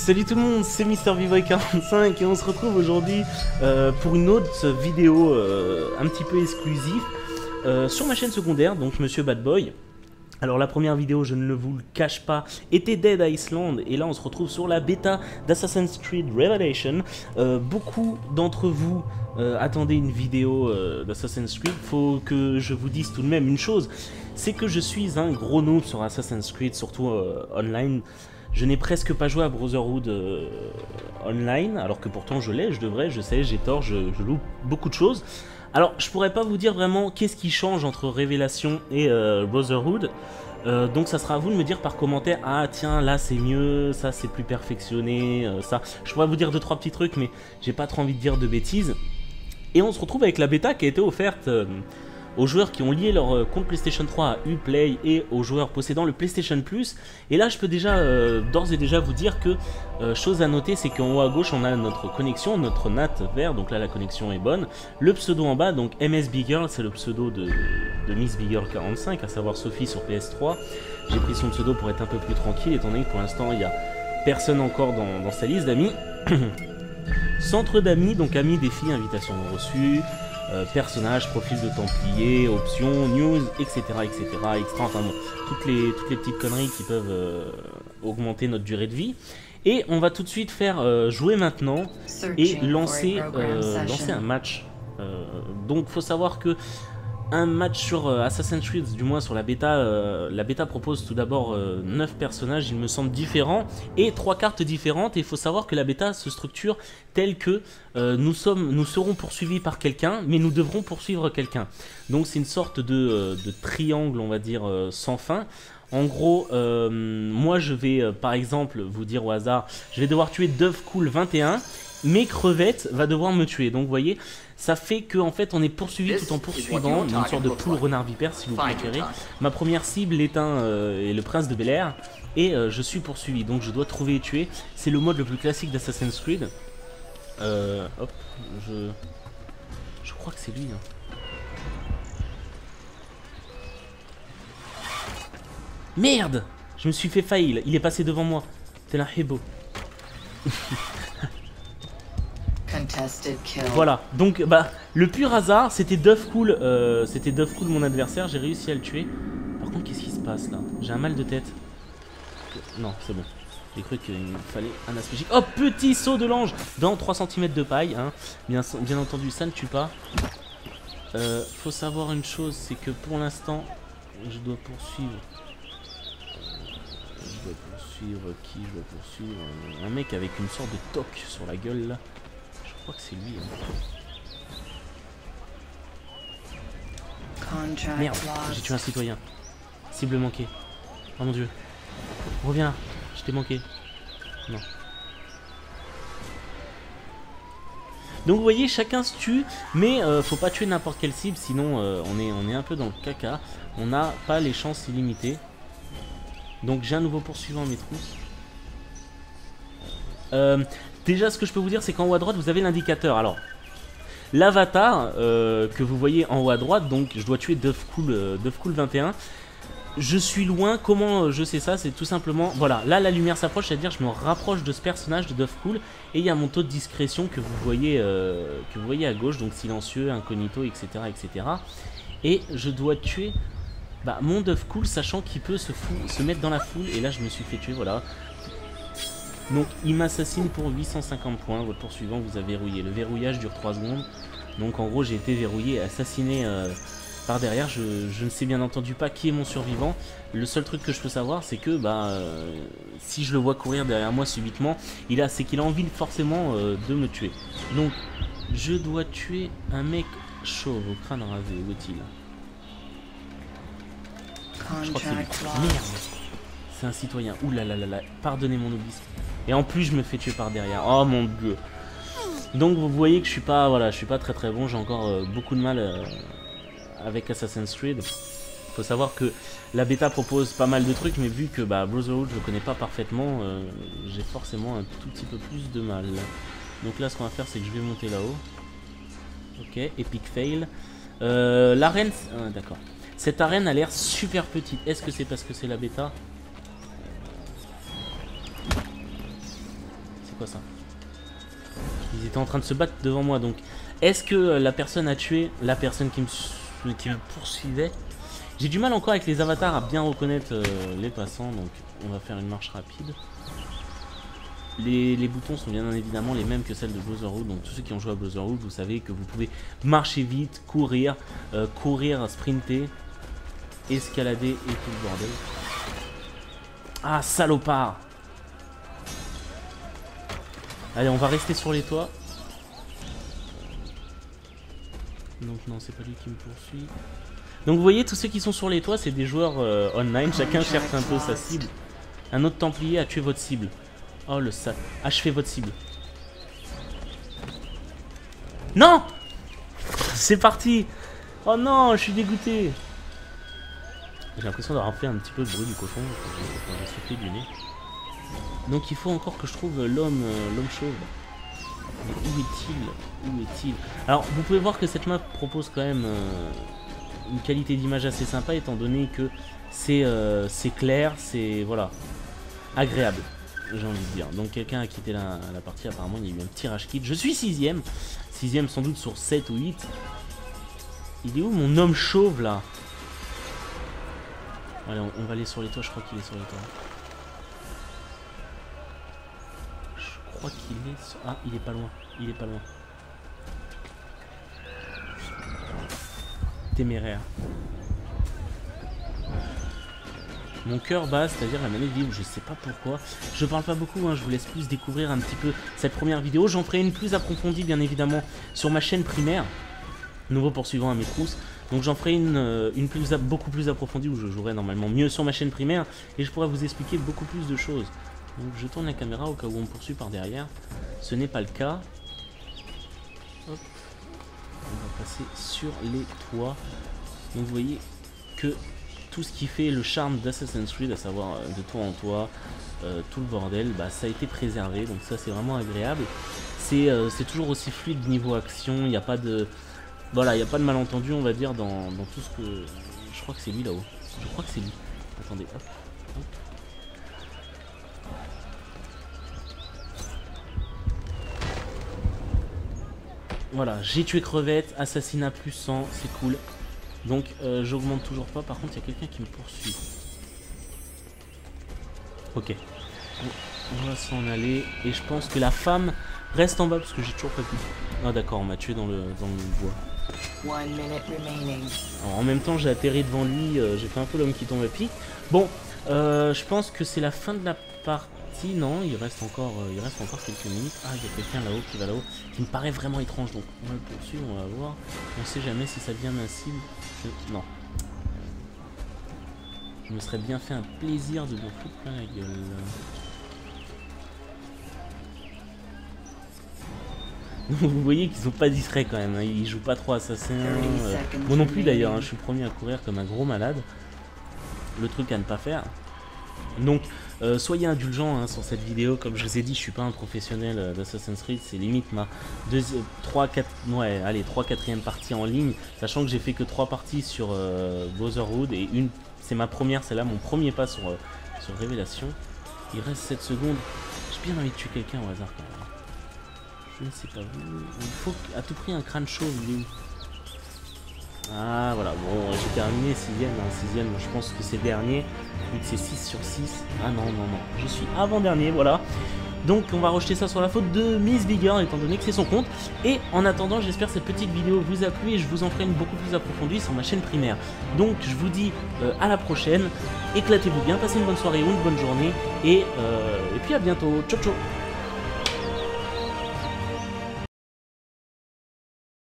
Salut tout le monde, c'est MrVivoy45 et on se retrouve aujourd'hui pour une autre vidéo un petit peu exclusive sur ma chaîne secondaire, donc Monsieur Bad Boy. Alors la première vidéo, je ne vous le cache pas, était Dead Island et là on se retrouve sur la bêta d'Assassin's Creed Revelation. Beaucoup d'entre vous attendaient une vidéo d'Assassin's Creed. Faut que je vous dise tout de même une chose, c'est que je suis un gros noob sur Assassin's Creed, surtout online. Je n'ai presque pas joué à Brotherhood online, alors que pourtant je l'ai, je devrais, je sais, j'ai tort, je loupe beaucoup de choses. Alors, je pourrais pas vous dire vraiment qu'est-ce qui change entre Révélation et Brotherhood. Donc ça sera à vous de me dire par commentaire, ah tiens, là c'est mieux, ça c'est plus perfectionné, ça. Je pourrais vous dire 2-3 petits trucs, mais j'ai pas trop envie de dire de bêtises. Et on se retrouve avec la bêta qui a été offerte aux joueurs qui ont lié leur compte PlayStation 3 à Uplay et aux joueurs possédant le PlayStation Plus. Et là je peux déjà d'ores et déjà vous dire que chose à noter, c'est qu'en haut à gauche on a notre connexion, notre NAT vert, donc là la connexion est bonne. Le pseudo en bas, donc MS Bigirl, c'est le pseudo de Miss Bigirl 45, à savoir Sophie sur PS3. J'ai pris son pseudo pour être un peu plus tranquille, étant donné que pour l'instant il n'y a personne encore dans sa liste d'amis. Centre d'amis, donc amis, défis, invitations reçues, personnages, profil de Templier, options, news, etc. extra, enfin bon, toutes les petites conneries qui peuvent augmenter notre durée de vie. Et on va tout de suite faire jouer maintenant et lancer un match. Donc faut savoir que un match sur Assassin's Creed, du moins sur la bêta propose tout d'abord 9 personnages, il me semble, différents et 3 cartes différentes. Et il faut savoir que la bêta se structure telle que nous serons poursuivis par quelqu'un, mais nous devrons poursuivre quelqu'un. Donc c'est une sorte de triangle, on va dire, sans fin. En gros, moi je vais par exemple vous dire au hasard, je vais devoir tuer Dovecool 21, mais Crevette va devoir me tuer. Donc vous voyez, ça fait qu'en fait on est poursuivi tout en poursuivant, une sorte de poule renard vipère si vous préférez. Ma première cible est le prince de Bel-Air et je suis poursuivi, donc je dois trouver et tuer. C'est le mode le plus classique d'Assassin's Creed. Hop, je crois que c'est lui. Hein. Merde! Je me suis fait fail, il est passé devant moi. T'es un hébo. Voilà, donc bah le pur hasard, c'était Dovecool mon adversaire, j'ai réussi à le tuer. Par contre, qu'est-ce qui se passe là? J'ai un mal de tête. Non, c'est bon. J'ai cru qu'il me fallait un aspect chic. Oh, petit saut de l'ange dans 3 cm de paille, hein. Bien entendu, ça ne tue pas. Faut savoir une chose, c'est que pour l'instant, je dois poursuivre. Je dois poursuivre un mec avec une sorte de toque sur la gueule là. Je crois que c'est lui. Hein. Merde, j'ai tué un citoyen. Cible manquée. Oh mon dieu. Reviens, je t'ai manqué. Non. Donc vous voyez, chacun se tue, mais faut pas tuer n'importe quelle cible, sinon on est un peu dans le caca. On n'a pas les chances illimitées. Donc j'ai un nouveau poursuivant à mes trousses. Déjà ce que je peux vous dire, c'est qu'en haut à droite vous avez l'indicateur. Alors l'avatar que vous voyez en haut à droite, donc je dois tuer Dovecool 21. Je suis loin, comment je sais ça? C'est tout simplement, voilà, là la lumière s'approche, c'est-à-dire je me rapproche de ce personnage de Dovecool. Et il y a mon taux de discrétion que vous voyez à gauche, donc silencieux, incognito, etc. Et je dois tuer mon Dovecool, sachant qu'il peut se mettre dans la foule. Et là je me suis fait tuer, voilà. Donc il m'assassine pour 850 points, votre poursuivant vous a verrouillé. Le verrouillage dure 3 secondes. Donc en gros j'ai été verrouillé et assassiné par derrière. Je ne sais bien entendu pas qui est mon survivant. Le seul truc que je peux savoir, c'est que si je le vois courir derrière moi subitement, c'est qu'il a envie forcément de me tuer. Donc je dois tuer un mec chauve au crâne rasé. Où est-il? Je crois que c'est lui. Merde, c'est un citoyen. Ouh là là là là, pardonnez mon novice. Et en plus je me fais tuer par derrière. Oh mon dieu. Donc vous voyez que je suis pas, voilà, je suis pas très bon. J'ai encore beaucoup de mal avec Assassin's Creed. Faut savoir que la bêta propose pas mal de trucs, mais vu que Brotherhood je le connais pas parfaitement, j'ai forcément un tout petit peu plus de mal. Donc là ce qu'on va faire, c'est que je vais monter là-haut. Ok, epic fail. L'arène, d'accord. Cette arène a l'air super petite. Est-ce que c'est parce que c'est la bêta? quoi ça? Ils étaient en train de se battre devant moi, donc est-ce que la personne a tué la personne qui me poursuivait? J'ai du mal encore avec les avatars à bien reconnaître les passants, donc on va faire une marche rapide. Les boutons sont bien évidemment les mêmes que celles de Brotherhood, donc tous ceux qui ont joué à Brotherhood, vous savez que vous pouvez marcher vite, courir, sprinter, escalader et tout le bordel. Ah, salopard! Allez, on va rester sur les toits. Donc non, c'est pas lui qui me poursuit. Donc vous voyez, tous ceux qui sont sur les toits, c'est des joueurs online, chacun cherche un peu sa cible. Un autre templier a tué votre cible. Oh le sale. Achevez votre cible. Non! C'est parti! Oh non, je suis dégoûté. J'ai l'impression d'avoir fait un petit peu le bruit du cochon quand j'ai soufflé du nez. Donc il faut encore que je trouve l'homme chauve. Mais où est-il? Où est-il? Alors vous pouvez voir que cette map propose quand même une qualité d'image assez sympa, étant donné que c'est clair, c'est voilà, agréable, j'ai envie de dire. Donc quelqu'un a quitté la partie, apparemment il y a eu un petit rage quit. Je suis 6ème, 6ème sans doute sur 7 ou 8. Il est où mon homme chauve là? Allez, on va aller sur les toits, je crois qu'il est sur les toits. Je crois qu'il est sur... Ah, il est pas loin, il est pas loin. Téméraire. Mon cœur bat, c'est-à-dire la manette vive, je sais pas pourquoi. Je parle pas beaucoup, hein, je vous laisse plus découvrir un petit peu cette première vidéo. J'en ferai une plus approfondie, bien évidemment, sur ma chaîne primaire. Nouveau poursuivant à mes trousses. Donc j'en ferai une beaucoup plus approfondie où je jouerai normalement mieux sur ma chaîne primaire et je pourrai vous expliquer beaucoup plus de choses. Donc je tourne la caméra au cas où on me poursuit par derrière. Ce n'est pas le cas. Hop. On va passer sur les toits. Donc vous voyez que tout ce qui fait le charme d'Assassin's Creed, à savoir de toit en toit, tout le bordel, bah, ça a été préservé. Donc ça c'est vraiment agréable. C'est toujours aussi fluide niveau action, il n'y a pas de... Voilà, il n'y a pas de malentendu, on va dire, dans tout ce que... Je crois que c'est lui là-haut. Je crois que c'est lui. Attendez, hop, hop. Voilà, j'ai tué crevette, assassinat plus 100, c'est cool. Donc, j'augmente toujours pas. Par contre, il y a quelqu'un qui me poursuit. Ok. On va s'en aller. Et je pense que la femme reste en bas parce que j'ai toujours pas pu. Ah d'accord, on m'a tué dans le bois. Alors, en même temps j'ai atterri devant lui, j'ai fait un peu l'homme qui tombe à pic. Bon, je pense que c'est la fin de la partie. Non, il reste encore quelques minutes. Ah, il y a quelqu'un là-haut qui va là-haut, qui me paraît vraiment étrange, donc on va le poursuivre, on va voir. On sait jamais si ça devient ma cible. Non. Je me serais bien fait un plaisir de m'en foutre plein la gueule. Vous voyez qu'ils sont pas discrets quand même, hein. Ils jouent pas trop assassins. Moi non plus d'ailleurs, hein. Je suis le premier à courir comme un gros malade. Le truc à ne pas faire. Donc soyez indulgents hein, sur cette vidéo, comme je vous ai dit, je suis pas un professionnel d'Assassin's Creed, c'est limite ma 3-4ème partie en ligne, sachant que j'ai fait que 3 parties sur Brotherhood et c'est ma première, c'est là mon premier pas sur Révélation. Il reste 7 secondes, j'ai bien envie de tuer quelqu'un au hasard quand même. Je ne sais pas où. Il faut à tout prix un crâne chauve, lui. Ah voilà, bon, j'ai terminé 6ème, hein, 6ème, je pense que c'est le dernier, vu que c'est 6 sur 6. Ah non, je suis avant-dernier, voilà. Donc on va rejeter ça sur la faute de Miss Bigger, étant donné que c'est son compte. Et en attendant, j'espère que cette petite vidéo vous a plu et je vous en ferai une beaucoup plus approfondie sur ma chaîne primaire. Donc je vous dis à la prochaine, éclatez-vous bien, passez une bonne soirée ou une bonne journée, et puis à bientôt, ciao ciao.